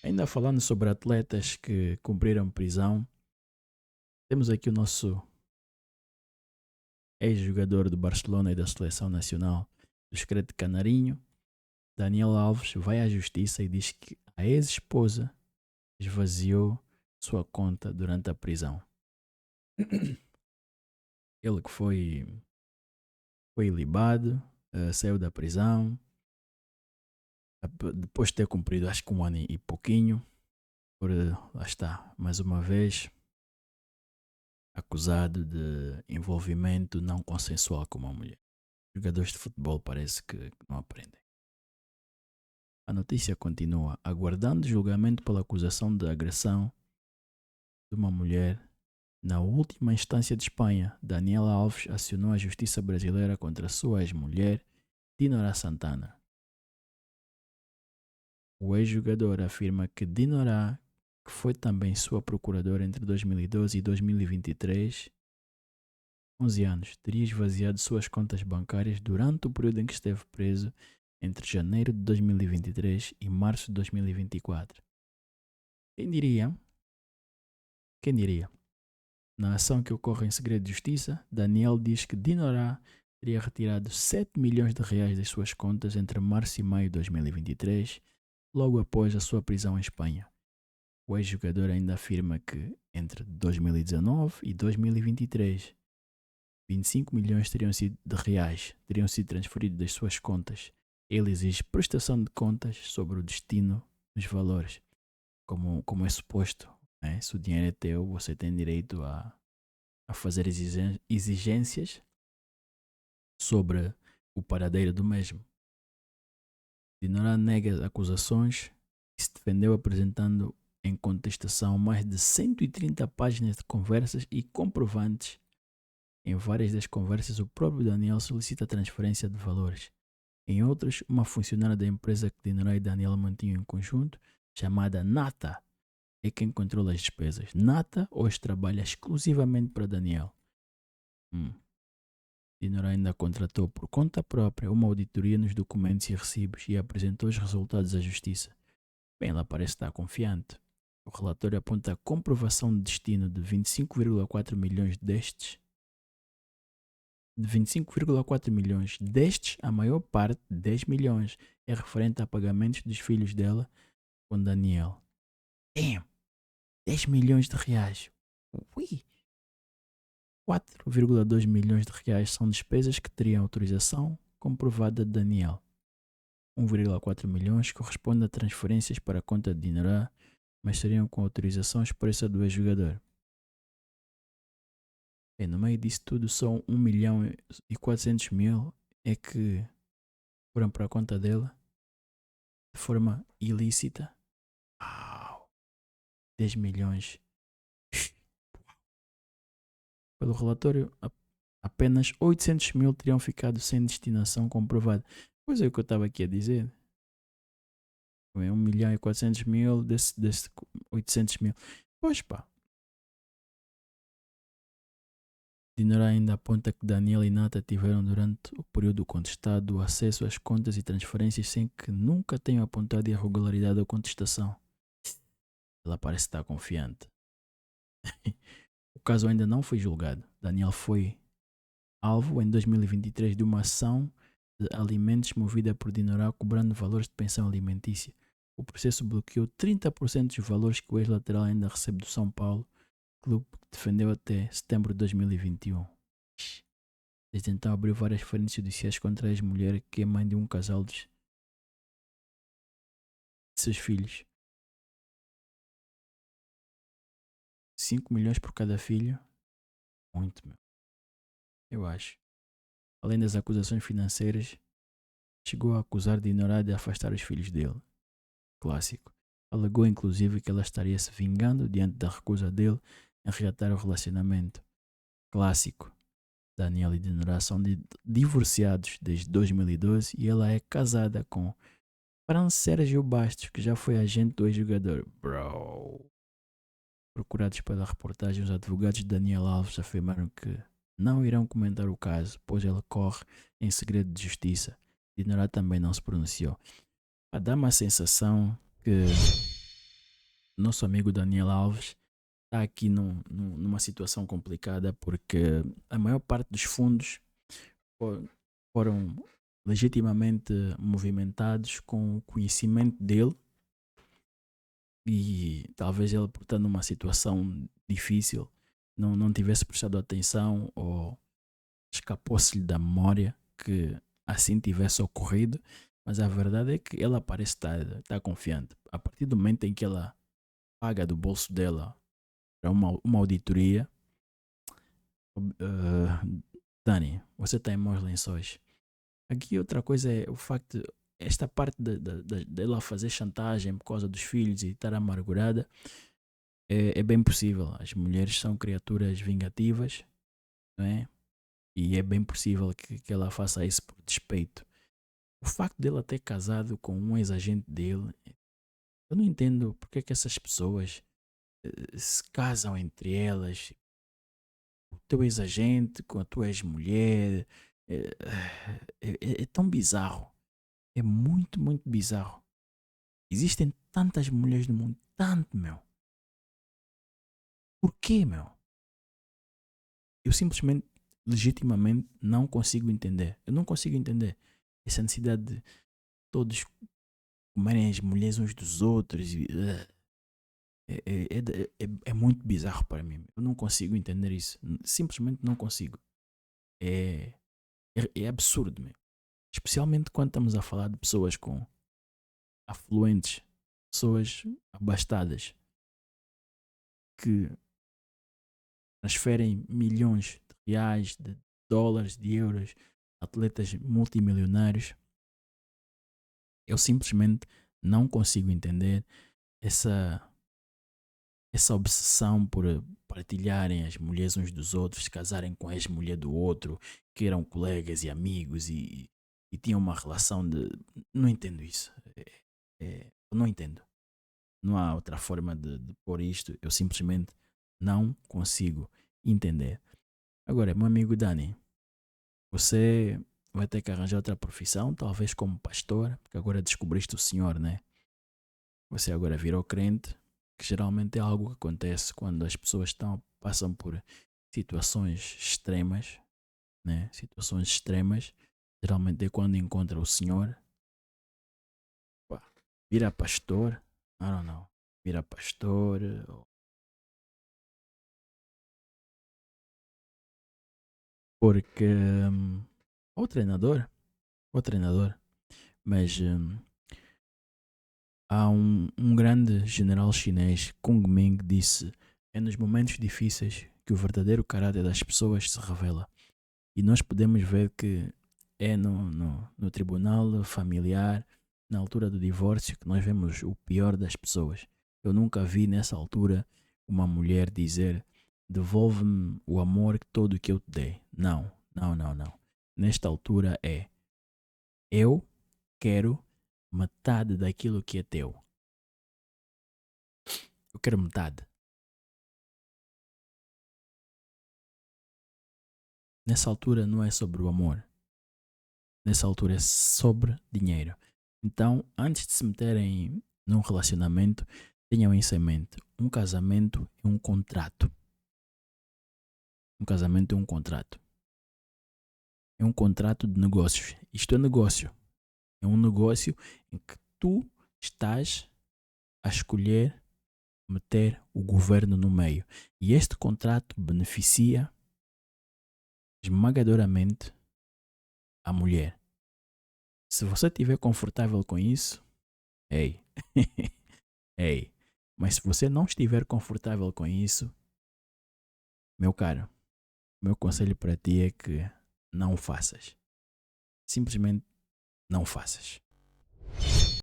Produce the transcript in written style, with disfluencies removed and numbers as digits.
Ainda falando sobre atletas que cumpriram prisão, temos aqui o nosso ex-jogador do Barcelona e da Seleção Nacional do Secreto Canarinho, Daniel Alves, vai à justiça e diz que a ex-esposa esvaziou sua conta durante a prisão. Ele que foi ilibado, saiu da prisão, depois de ter cumprido acho que 1 ano e pouquinho, por, lá está, mais uma vez, acusado de envolvimento não consensual com uma mulher. Jogadores de futebol parece que não aprendem. A notícia continua. Aguardando julgamento pela acusação de agressão de uma mulher, na última instância de Espanha, Daniela Alves acionou a justiça brasileira contra sua ex-mulher, Dinorá Santana. O ex-jogador afirma que Dinorá, que foi também sua procuradora entre 2012 e 2023, 11 anos, teria esvaziado suas contas bancárias durante o período em que esteve preso entre janeiro de 2023 e março de 2024. Quem diria? Quem diria? Na ação que ocorre em segredo de justiça, Daniel diz que Dinorá teria retirado 7 milhões de reais das suas contas entre março e maio de 2023, logo após a sua prisão em Espanha. O ex-jogador ainda afirma que, entre 2019 e 2023, 25 milhões de reais teriam sido transferidos das suas contas. Ele exige prestação de contas sobre o destino dos valores. Como é suposto, né? Se o dinheiro é teu, você tem direito a fazer exigências sobre o paradeiro do mesmo. Dinorá nega as acusações e se defendeu apresentando em contestação mais de 130 páginas de conversas e comprovantes. Em várias das conversas, o próprio Daniel solicita a transferência de valores. Em outras, uma funcionária da empresa que Dinorá e Daniel mantinham em conjunto, chamada Nata, é quem controla as despesas. Nata hoje trabalha exclusivamente para Daniel. Dinorá ainda contratou por conta própria uma auditoria nos documentos e recibos e apresentou os resultados à justiça. Bem, ela parece estar confiante. O relatório aponta a comprovação de destino de 25,4 milhões destes. De 25,4 milhões destes, a maior parte, 10 milhões, é referente a pagamentos dos filhos dela com Daniel. 10 milhões de reais. Ui! 4,2 milhões de reais são despesas que teriam autorização comprovada de Daniel. 1,4 milhões corresponde a transferências para a conta de Dinorá, mas seriam com autorização expressa do ex-jogador. E no meio disso tudo, só 1 milhão e 400 mil é que foram para a conta dela de forma ilícita. 10 milhões. Pelo relatório, apenas 800 mil teriam ficado sem destinação comprovada. Pois é o que eu estava aqui a dizer. 1 milhão e 400 mil desse 800 mil. Pois pá. Dinorá ainda aponta que Daniel e Nata tiveram durante o período contestado acesso às contas e transferências sem que nunca tenham apontado irregularidade ou contestação. Ela parece estar confiante. O caso ainda não foi julgado. Daniel foi alvo em 2023 de uma ação de alimentos movida por Dinorá cobrando valores de pensão alimentícia. O processo bloqueou 30% dos valores que o ex-lateral ainda recebe do São Paulo, clube que defendeu até setembro de 2021. Desde então abriu várias frentes judiciais contra a ex-mulher, que é mãe de um casal de seus filhos. 5 milhões por cada filho. Muito, meu. Eu acho. Além das acusações financeiras, chegou a acusar Dinorá de afastar os filhos dele. Clássico. Alegou inclusive que ela estaria se vingando diante da recusa dele em reatar o relacionamento. Clássico. Daniel e Dinorá são divorciados desde 2012 e ela é casada com Fran Sérgio Bastos, que já foi agente do ex-jogador. Bro. Procurados pela reportagem, os advogados de Daniel Alves afirmaram que não irão comentar o caso, pois ele corre em segredo de justiça. Dinorá também não se pronunciou. Dá uma sensação que nosso amigo Daniel Alves está aqui numa situação complicada porque a maior parte dos fundos fo- foram legitimamente movimentados com o conhecimento dele e talvez ele por estar numa situação difícil não tivesse prestado atenção ou escapou-se-lhe da memória que assim tivesse ocorrido, mas a verdade é que ela parece estar confiante. A partir do momento em que ela paga do bolso dela para uma auditoria, Dani, você está em maus lençóis. Aqui outra coisa é o facto, esta parte dela fazer chantagem por causa dos filhos e estar amargurada é bem possível. As mulheres são criaturas vingativas, não é? E é bem possível que ela faça isso por despeito. O facto dela ter casado com um ex-agente dele, eu não entendo porque é que essas pessoas se casam entre elas. O teu ex-agente com a tua ex-mulher. É, é tão bizarro. É muito, muito bizarro. Existem tantas mulheres no mundo. Tanto, meu. Por quê, meu? Eu simplesmente, legitimamente, não consigo entender. Eu não consigo entender essa necessidade de todos comerem as mulheres uns dos outros. É muito bizarro para mim. Eu não consigo entender isso. Simplesmente não consigo. É, é absurdo, meu. Especialmente quando estamos a falar de pessoas com afluentes, pessoas abastadas, que transferem milhões de reais, de dólares, de euros, atletas multimilionários. Eu simplesmente não consigo entender essa, essa obsessão por partilharem as mulheres uns dos outros, casarem com a ex-mulher do outro, que eram colegas e amigos e tinham uma relação de. Não entendo isso. Eu não entendo. Não há outra forma de pôr isto. Eu simplesmente não consigo entender. Agora, meu amigo Dani, você vai ter que arranjar outra profissão, talvez como pastor, porque agora descobriste o Senhor, né? Você agora virou crente, que geralmente é algo que acontece quando as pessoas passam por situações extremas, né? Situações extremas, geralmente é quando encontra o Senhor, pá, vira pastor, I don't know, vira pastor, porque ou treinador, ou treinador, mas há um grande general chinês, Kung Ming, disse: é nos momentos difíceis que o verdadeiro caráter das pessoas se revela. E nós podemos ver que é no tribunal familiar, na altura do divórcio, que nós vemos o pior das pessoas. Eu nunca vi nessa altura uma mulher dizer: devolve-me o amor todo que eu te dei. Não, não, não, não. Nesta altura é: eu quero metade daquilo que é teu. Eu quero metade. Nessa altura não é sobre o amor. Nessa altura é sobre dinheiro. Então, antes de se meterem num relacionamento, tenham isso em mente. Um casamento é um contrato. Um casamento é um contrato. É um contrato de negócios. Isto é negócio. É um negócio em que tu estás a escolher meter o governo no meio. E este contrato beneficia esmagadoramente a mulher. Se você estiver confortável com isso, ei, ei. Mas se você não estiver confortável com isso, meu caro, meu conselho para ti é que não faças. Simplesmente não faças.